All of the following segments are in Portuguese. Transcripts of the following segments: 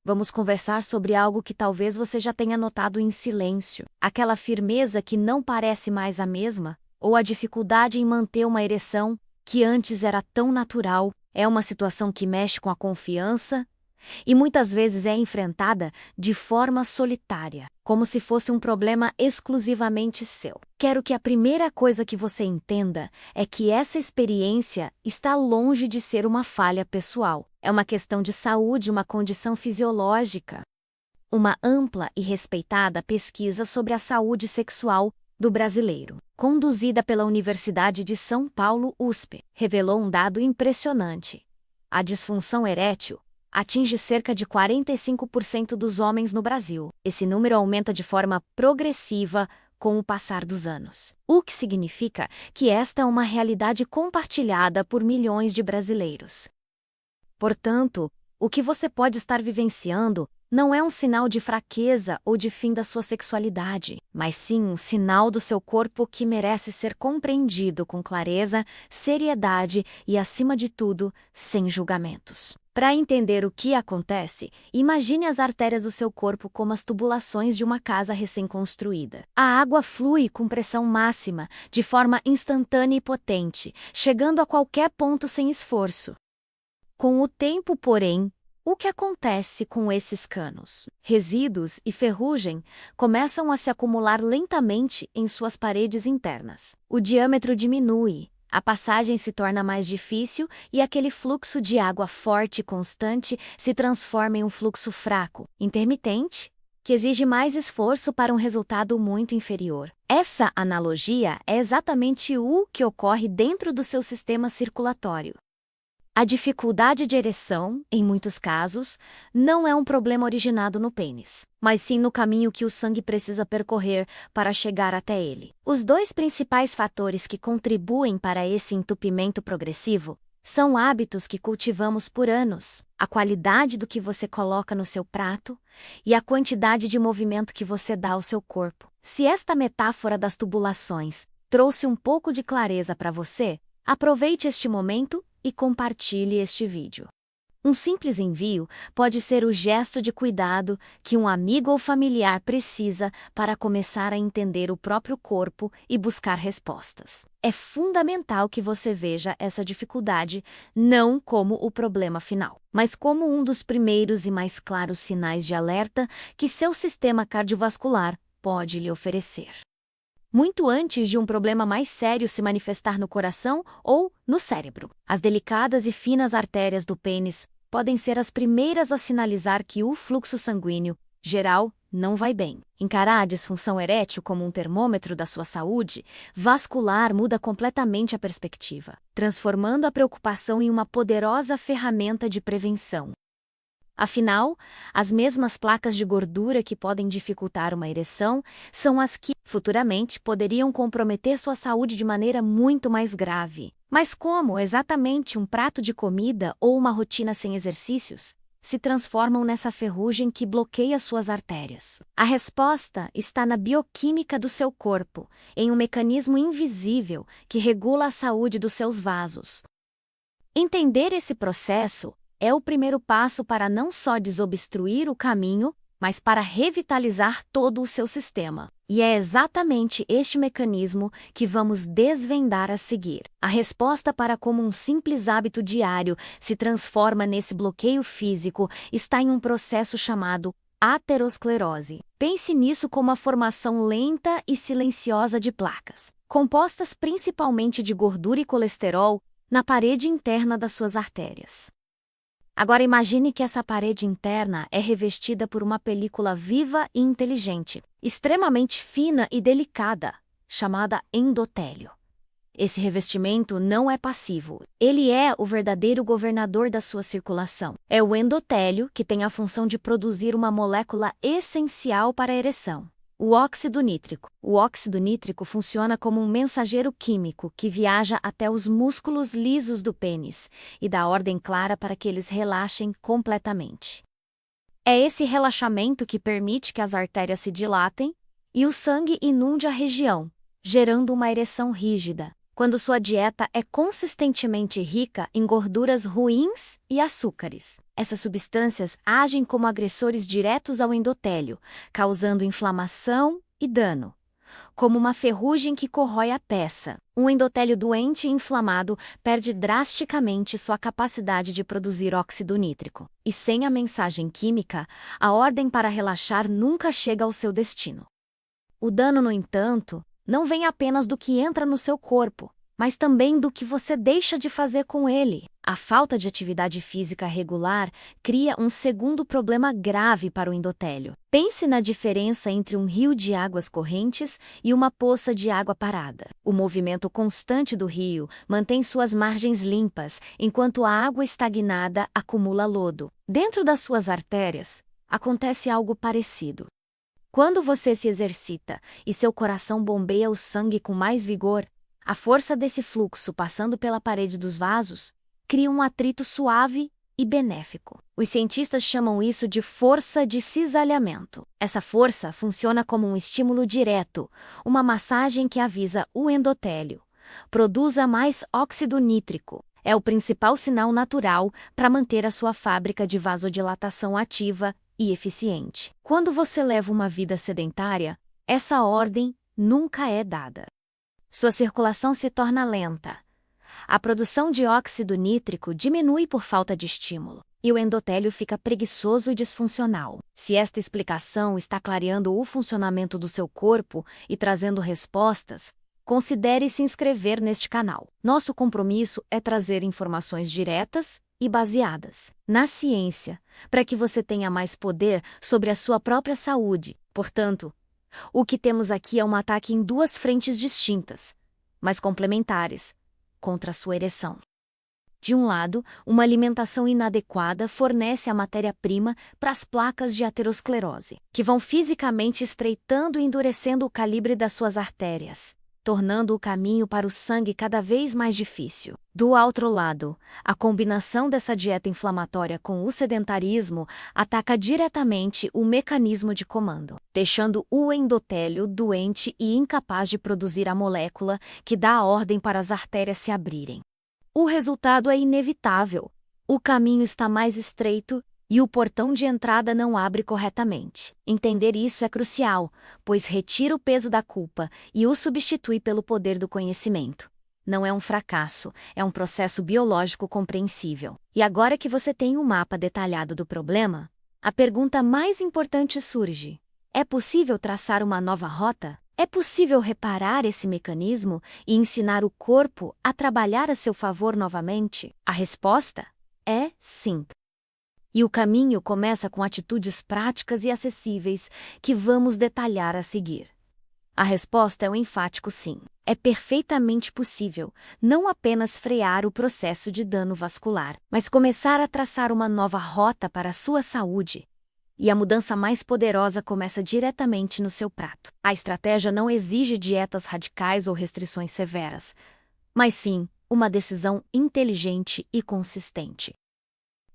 vamos conversar sobre algo que talvez você já tenha notado em silêncio. Aquela firmeza que não parece mais a mesma, ou a dificuldade em manter uma ereção que antes era tão natural, é uma situação que mexe com a confiança e muitas vezes é enfrentada de forma solitária, como se fosse um problema exclusivamente seu. Quero que a primeira coisa que você entenda é que essa experiência está longe de ser uma falha pessoal. É uma questão de saúde, uma condição fisiológica. Uma ampla e respeitada pesquisa sobre a saúde sexual do brasileiro, conduzida pela Universidade de São Paulo, USP, revelou um dado impressionante. A disfunção erétil atinge cerca de 45% dos homens no Brasil. Esse número aumenta de forma progressiva com o passar dos anos. O que significa que esta é uma realidade compartilhada por milhões de brasileiros. Portanto, o que você pode estar vivenciando não é um sinal de fraqueza ou de fim da sua sexualidade, mas sim um sinal do seu corpo que merece ser compreendido com clareza, seriedade e, acima de tudo, sem julgamentos. Para entender o que acontece, imagine as artérias do seu corpo como as tubulações de uma casa recém-construída. A água flui com pressão máxima, de forma instantânea e potente, chegando a qualquer ponto sem esforço. Com o tempo, porém, o que acontece com esses canos? Resíduos e ferrugem começam a se acumular lentamente em suas paredes internas. O diâmetro diminui, a passagem se torna mais difícil e aquele fluxo de água forte e constante se transforma em um fluxo fraco, intermitente, que exige mais esforço para um resultado muito inferior. Essa analogia é exatamente o que ocorre dentro do seu sistema circulatório. A dificuldade de ereção, em muitos casos, não é um problema originado no pênis, mas sim no caminho que o sangue precisa percorrer para chegar até ele. Os dois principais fatores que contribuem para esse entupimento progressivo são hábitos que cultivamos por anos, a qualidade do que você coloca no seu prato e a quantidade de movimento que você dá ao seu corpo. Se esta metáfora das tubulações trouxe um pouco de clareza para você, aproveite este momento e compartilhe este vídeo. Um simples envio pode ser o gesto de cuidado que um amigo ou familiar precisa para começar a entender o próprio corpo e buscar respostas. É fundamental que você veja essa dificuldade não como o problema final, mas como um dos primeiros e mais claros sinais de alerta que seu sistema cardiovascular pode lhe oferecer. Muito antes de um problema mais sério se manifestar no coração ou no cérebro. As delicadas e finas artérias do pênis podem ser as primeiras a sinalizar que o fluxo sanguíneo geral não vai bem. Encarar a disfunção erétil como um termômetro da sua saúde vascular muda completamente a perspectiva, transformando a preocupação em uma poderosa ferramenta de prevenção. Afinal, as mesmas placas de gordura que podem dificultar uma ereção são as que, futuramente, poderiam comprometer sua saúde de maneira muito mais grave. Mas como exatamente um prato de comida ou uma rotina sem exercícios se transformam nessa ferrugem que bloqueia suas artérias? A resposta está na bioquímica do seu corpo, em um mecanismo invisível que regula a saúde dos seus vasos. Entender esse processo é o primeiro passo para não só desobstruir o caminho, mas para revitalizar todo o seu sistema. E é exatamente este mecanismo que vamos desvendar a seguir. A resposta para como um simples hábito diário se transforma nesse bloqueio físico está em um processo chamado aterosclerose. Pense nisso como a formação lenta e silenciosa de placas, compostas principalmente de gordura e colesterol, na parede interna das suas artérias. Agora imagine que essa parede interna é revestida por uma película viva e inteligente, extremamente fina e delicada, chamada endotélio. Esse revestimento não é passivo, ele é o verdadeiro governador da sua circulação. É o endotélio que tem a função de produzir uma molécula essencial para a ereção: o óxido nítrico. O óxido nítrico funciona como um mensageiro químico que viaja até os músculos lisos do pênis e dá ordem clara para que eles relaxem completamente. É esse relaxamento que permite que as artérias se dilatem e o sangue inunde a região, gerando uma ereção rígida, quando sua dieta é consistentemente rica em gorduras ruins e açúcares. Essas substâncias agem como agressores diretos ao endotélio, causando inflamação e dano, como uma ferrugem que corrói a peça. Um endotélio doente e inflamado perde drasticamente sua capacidade de produzir óxido nítrico. E sem a mensagem química, a ordem para relaxar nunca chega ao seu destino. O dano, no entanto, não vem apenas do que entra no seu corpo, mas também do que você deixa de fazer com ele. A falta de atividade física regular cria um segundo problema grave para o endotélio. Pense na diferença entre um rio de águas correntes e uma poça de água parada. O movimento constante do rio mantém suas margens limpas, enquanto a água estagnada acumula lodo. Dentro das suas artérias, acontece algo parecido. Quando você se exercita e seu coração bombeia o sangue com mais vigor, a força desse fluxo passando pela parede dos vasos cria um atrito suave e benéfico. Os cientistas chamam isso de força de cisalhamento. Essa força funciona como um estímulo direto, uma massagem que avisa o endotélio: produza mais óxido nítrico. É o principal sinal natural para manter a sua fábrica de vasodilatação ativa e eficiente. Quando você leva uma vida sedentária, essa ordem nunca é dada. Sua circulação se torna lenta. A produção de óxido nítrico diminui por falta de estímulo, e o endotélio fica preguiçoso e disfuncional. Se esta explicação está clareando o funcionamento do seu corpo e trazendo respostas, considere se inscrever neste canal. Nosso compromisso é trazer informações diretas e baseadas na ciência, para que você tenha mais poder sobre a sua própria saúde. Portanto, o que temos aqui é um ataque em duas frentes distintas, mas complementares, contra a sua ereção. De um lado, uma alimentação inadequada fornece a matéria-prima para as placas de aterosclerose, que vão fisicamente estreitando e endurecendo o calibre das suas artérias, tornando o caminho para o sangue cada vez mais difícil. Do outro lado, a combinação dessa dieta inflamatória com o sedentarismo ataca diretamente o mecanismo de comando, deixando o endotélio doente e incapaz de produzir a molécula que dá a ordem para as artérias se abrirem. O resultado é inevitável. O caminho está mais estreito e o portão de entrada não abre corretamente. Entender isso é crucial, pois retira o peso da culpa e o substitui pelo poder do conhecimento. Não é um fracasso, é um processo biológico compreensível. E agora que você tem um mapa detalhado do problema, a pergunta mais importante surge: é possível traçar uma nova rota? É possível reparar esse mecanismo e ensinar o corpo a trabalhar a seu favor novamente? A resposta é sim. E o caminho começa com atitudes práticas e acessíveis que vamos detalhar a seguir. A resposta é um enfático sim. É perfeitamente possível não apenas frear o processo de dano vascular, mas começar a traçar uma nova rota para a sua saúde. E a mudança mais poderosa começa diretamente no seu prato. A estratégia não exige dietas radicais ou restrições severas, mas sim uma decisão inteligente e consistente.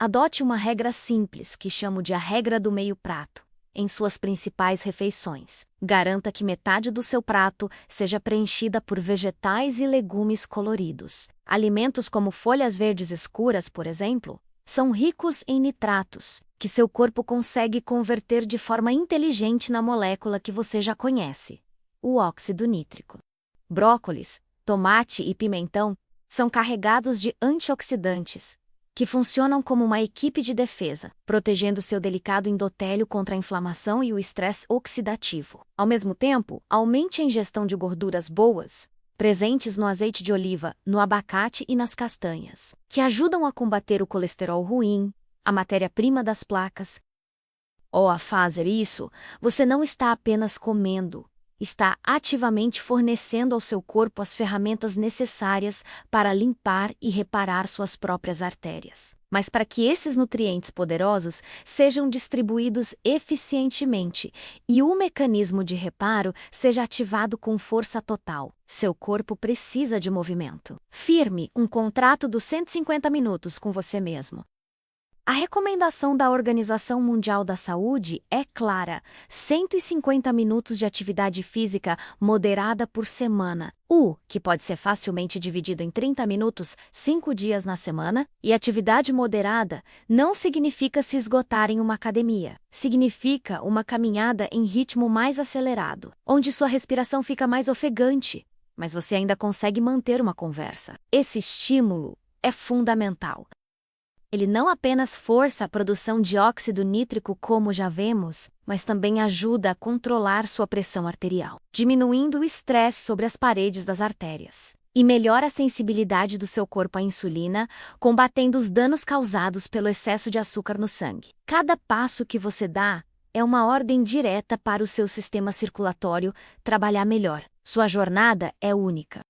Adote uma regra simples, que chamo de a regra do meio prato, em suas principais refeições. Garanta que metade do seu prato seja preenchida por vegetais e legumes coloridos. Alimentos como folhas verdes escuras, por exemplo, são ricos em nitratos, que seu corpo consegue converter de forma inteligente na molécula que você já conhece, o óxido nítrico. Brócolis, tomate e pimentão são carregados de antioxidantes, que funcionam como uma equipe de defesa, protegendo seu delicado endotélio contra a inflamação e o estresse oxidativo. Ao mesmo tempo, aumente a ingestão de gorduras boas, presentes no azeite de oliva, no abacate e nas castanhas, que ajudam a combater o colesterol ruim, a matéria-prima das placas. Ao fazer isso, você não está apenas comendo, está ativamente fornecendo ao seu corpo as ferramentas necessárias para limpar e reparar suas próprias artérias. Mas para que esses nutrientes poderosos sejam distribuídos eficientemente e o mecanismo de reparo seja ativado com força total, seu corpo precisa de movimento. Firme um contrato dos 150 minutos com você mesmo. A recomendação da Organização Mundial da Saúde é clara: 150 minutos de atividade física moderada por semana. Que pode ser facilmente dividido em 30 minutos, 5 dias na semana, e atividade moderada não significa se esgotar em uma academia. Significa uma caminhada em ritmo mais acelerado, onde sua respiração fica mais ofegante, mas você ainda consegue manter uma conversa. Esse estímulo é fundamental. Ele não apenas força a produção de óxido nítrico, como já vemos, mas também ajuda a controlar sua pressão arterial, diminuindo o estresse sobre as paredes das artérias. E melhora a sensibilidade do seu corpo à insulina, combatendo os danos causados pelo excesso de açúcar no sangue. Cada passo que você dá é uma ordem direta para o seu sistema circulatório trabalhar melhor. Sua jornada é única.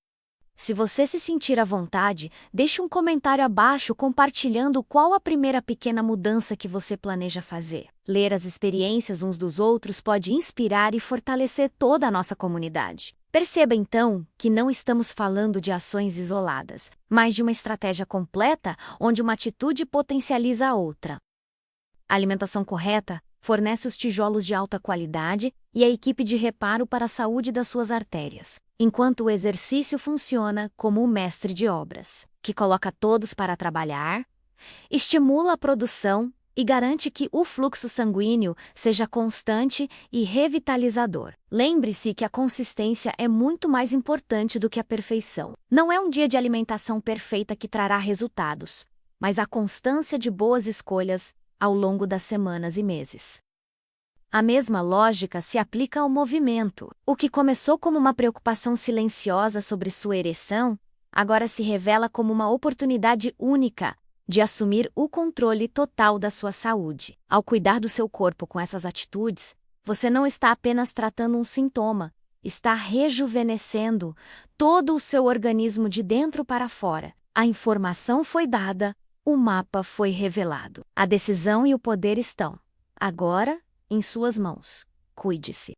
Se você se sentir à vontade, deixe um comentário abaixo compartilhando qual a primeira pequena mudança que você planeja fazer. Ler as experiências uns dos outros pode inspirar e fortalecer toda a nossa comunidade. Perceba então que não estamos falando de ações isoladas, mas de uma estratégia completa onde uma atitude potencializa a outra. A alimentação correta fornece os tijolos de alta qualidade e a equipe de reparo para a saúde das suas artérias, enquanto o exercício funciona como o mestre de obras, que coloca todos para trabalhar, estimula a produção e garante que o fluxo sanguíneo seja constante e revitalizador. Lembre-se que a consistência é muito mais importante do que a perfeição. Não é um dia de alimentação perfeita que trará resultados, mas a constância de boas escolhas ao longo das semanas e meses. A mesma lógica se aplica ao movimento. O que começou como uma preocupação silenciosa sobre sua ereção, agora se revela como uma oportunidade única de assumir o controle total da sua saúde. Ao cuidar do seu corpo com essas atitudes, você não está apenas tratando um sintoma, está rejuvenescendo todo o seu organismo de dentro para fora. A informação foi dada, o mapa foi revelado. A decisão e o poder estão, agora, em suas mãos. Cuide-se.